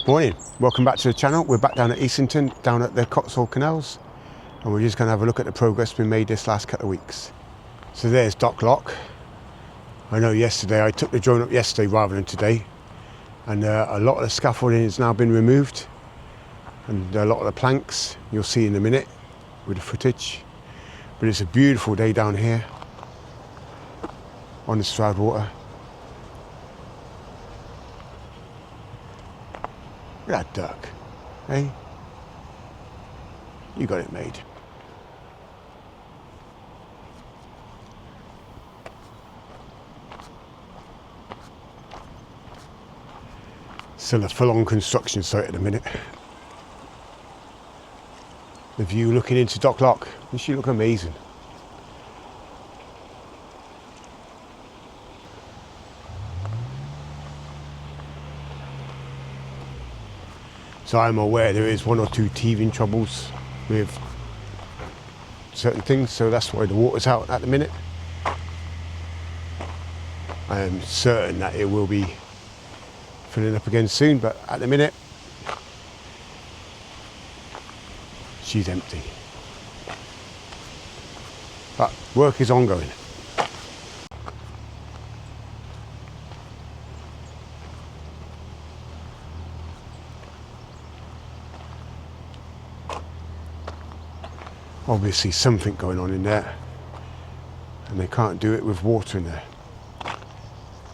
Morning, welcome back to the channel. We're back down at Easington, down at the Cotswold Canals, and we're just going to have a look at the progress we made this last couple of weeks. So there's Dock Lock. I know yesterday, I took the drone up yesterday rather than today, and a lot of the scaffolding has now been removed, and a lot of the planks you'll see in a minute with the footage. But it's a beautiful day down here on the Stroudwater. Look at that duck, eh? You got it made. Still a full-on construction site at the minute. The view looking into Dock Lock, you should look amazing. So I'm aware there is one or two teething troubles with certain things, so that's why the water's out at the minute. I am certain that it will be filling up again soon, but at the minute, she's empty. But work is ongoing. Obviously something going on in there, and they can't do it with water in there.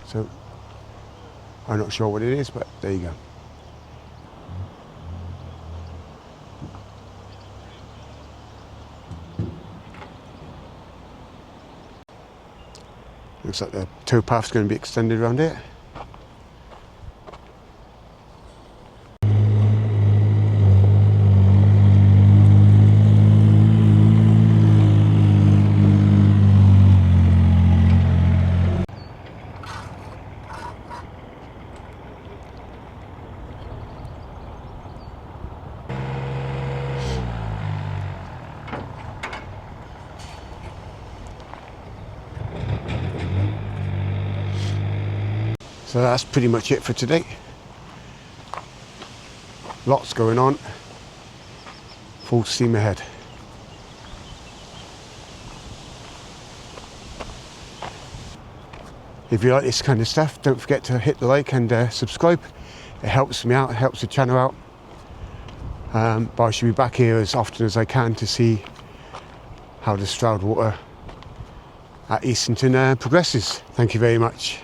So I'm not sure what it is, but there you go. Looks like the towpath's going to be extended around it. So that's pretty much it for today. Lots going on. Full steam ahead. If you like this kind of stuff, don't forget to hit the like and subscribe. It helps me out, it helps the channel out. But I should be back here as often as I can to see how the Stroudwater at Easington progresses. Thank you very much.